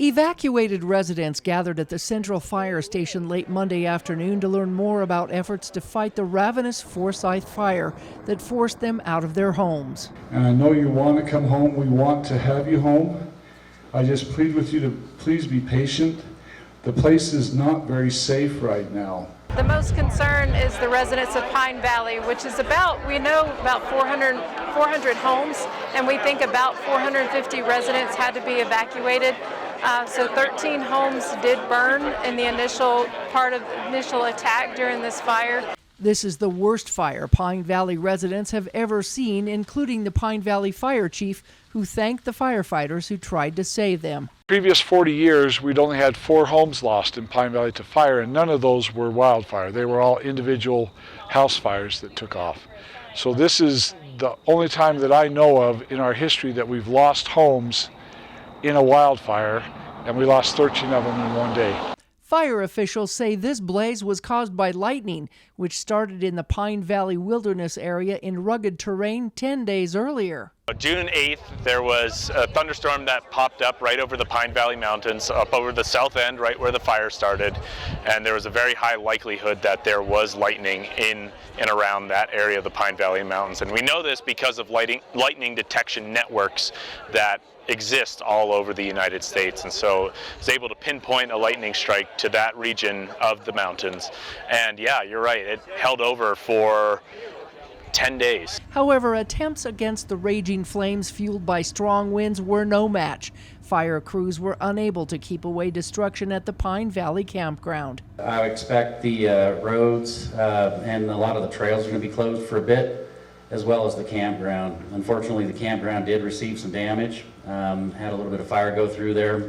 Evacuated residents gathered at the Central Fire Station late Monday afternoon to learn more about efforts to fight the ravenous Forsyth Fire that forced them out of their homes. And I know you want to come home. We want to have you home. I just plead with you to please be patient. The place is not very safe right now. The most concern is the residents of Pine Valley, which is we know about 400 homes, and we think about 450 residents had to be evacuated. So 13 homes did burn in the initial attack during this fire. This is the worst fire Pine Valley residents have ever seen, including the Pine Valley fire chief, who thanked the firefighters who tried to save them. Previous 40 years, we'd only had 4 homes lost in Pine Valley to fire, and none of those were wildfire. They were all individual house fires that took off. So this is the only time that I know of in our history that we've lost homes in a wildfire, and we lost 13 of them in one day. Fire officials say this blaze was caused by lightning, which started in the Pine Valley wilderness area in rugged terrain 10 days earlier. June 8th, there was a thunderstorm that popped up right over the Pine Valley Mountains, up over the south end, right where the fire started, and there was a very high likelihood that there was lightning in and around that area of the Pine Valley Mountains. And we know this because of lightning detection networks that exist all over the United States, and so I was able to pinpoint a lightning strike to that region of the mountains. And yeah, you're right, it held over for 10 days. However, attempts against the raging flames fueled by strong winds were no match. Fire crews were unable to keep away destruction at the Pine Valley campground. I expect the roads and a lot of the trails are going to be closed for a bit, as well as the campground. Unfortunately, the campground did receive some damage. Had a little bit of fire go through there.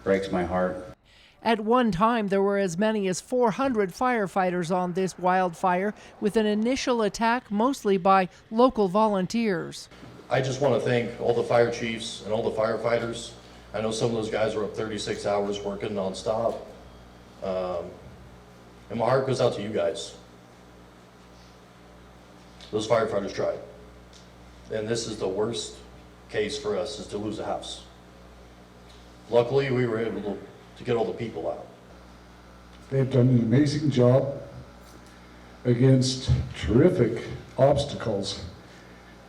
Breaks my heart. At one time, there were as many as 400 firefighters on this wildfire, with an initial attack mostly by local volunteers. I just want to thank all the fire chiefs and all the firefighters. I know some of those guys were up 36 hours working nonstop. And my heart goes out to you guys. Those firefighters tried. And this is the worst case for us, is to lose a house. Luckily, we were able to get all the people out. They've done an amazing job against terrific obstacles,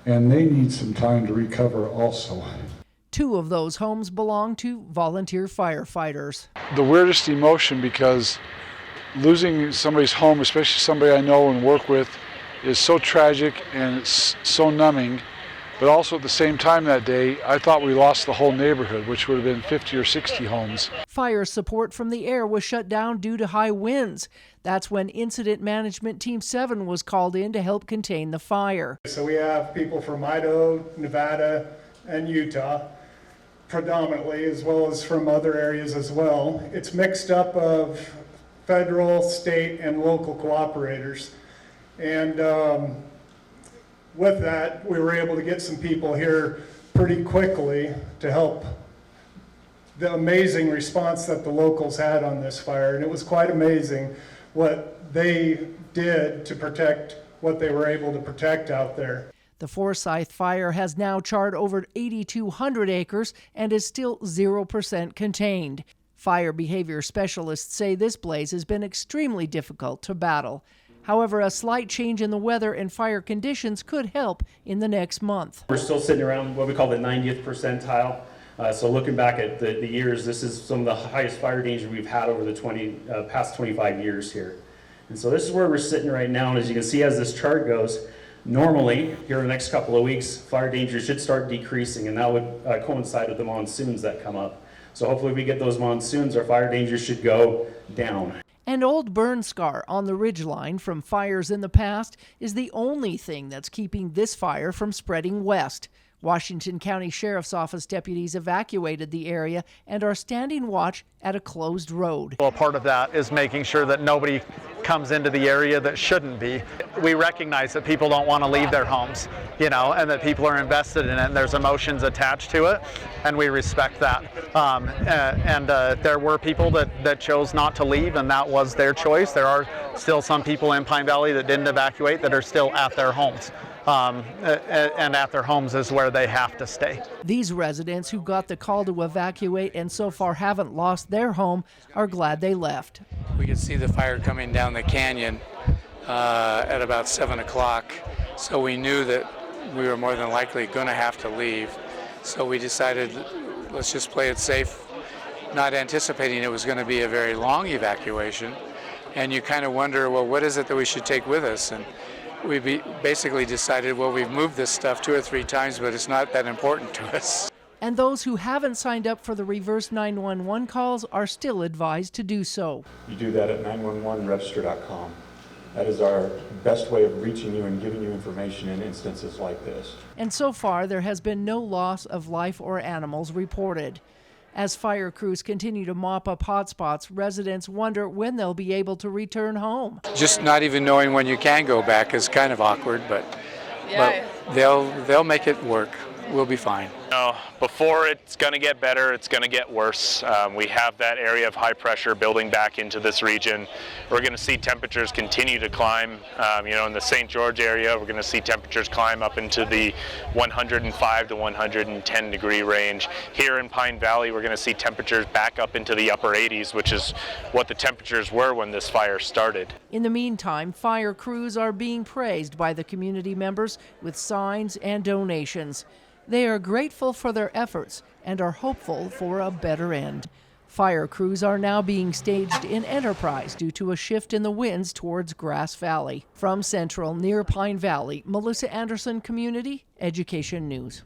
and they need some time to recover also. 2 of those homes belong to volunteer firefighters. The weirdest emotion, because losing somebody's home, especially somebody I know and work with, is so tragic and it's so numbing. But also at the same time that day, I thought we lost the whole neighborhood, which would have been 50 or 60 homes. Fire support from the air was shut down due to high winds. That's when Incident Management Team 7 was called in to help contain the fire. So we have people from Idaho, Nevada, and Utah, predominantly, as well as from other areas as well. It's mixed up of federal, state, and local cooperators. And with that, we were able to get some people here pretty quickly to help the amazing response that the locals had on this fire. And it was quite amazing what they did to protect what they were able to protect out there. The Forsyth Fire has now charred over 8,200 acres and is still 0% contained. Fire behavior specialists say this blaze has been extremely difficult to battle. However, a slight change in the weather and fire conditions could help in the next month. We're still sitting around what we call the 90th percentile. So looking back at the years, this is some of the highest fire danger we've had over the past 25 years here. And so this is where we're sitting right now. And as you can see, as this chart goes, normally here in the next couple of weeks, fire danger should start decreasing, and that would coincide with the monsoons that come up. So hopefully we get those monsoons, our fire danger should go down. An old burn scar on the ridgeline from fires in the past is the only thing that's keeping this fire from spreading west. Washington County Sheriff's Office deputies evacuated the area and are standing watch at a closed road. Well, part of that is making sure that nobody comes into the area that shouldn't be. We recognize that people don't want to leave their homes, and that people are invested in it, and there's emotions attached to it, and we respect that. There were people that chose not to leave, and that was their choice. There are still some people in Pine Valley that didn't evacuate that are still at their homes. and at their homes is where they have to stay. These residents who got the call to evacuate and so far haven't lost their home are glad they left. We could see the fire coming down the canyon at about 7 o'clock, so we knew that we were more than likely going to have to leave. So we decided, let's just play it safe, not anticipating it was going to be a very long evacuation. And you kind of wonder, well, what is it that we should take with us? And we basically decided, well, we've moved this stuff 2 or 3 times, but it's not that important to us. And those who haven't signed up for the reverse 911 calls are still advised to do so. You do that at 911register.com. That is our best way of reaching you and giving you information in instances like this. And so far, there has been no loss of life or animals reported. As fire crews continue to mop up hotspots, residents wonder when they'll be able to return home. Just not even knowing when you can go back is kind of awkward, but they'll make it work. We'll be fine. Before it's going to get better, it's going to get worse. We have that area of high pressure building back into this region. We're going to see temperatures continue to climb. In the St. George area, we're going to see temperatures climb up into the 105 to 110 degree range. Here in Pine Valley, we're going to see temperatures back up into the upper 80s, which is what the temperatures were when this fire started. In the meantime, fire crews are being praised by the community members with signs and donations. They are grateful for their efforts and are hopeful for a better end. Fire crews are now being staged in Enterprise due to a shift in the winds towards Grass Valley. From Central near Pine Valley, Melissa Anderson, Community Education News.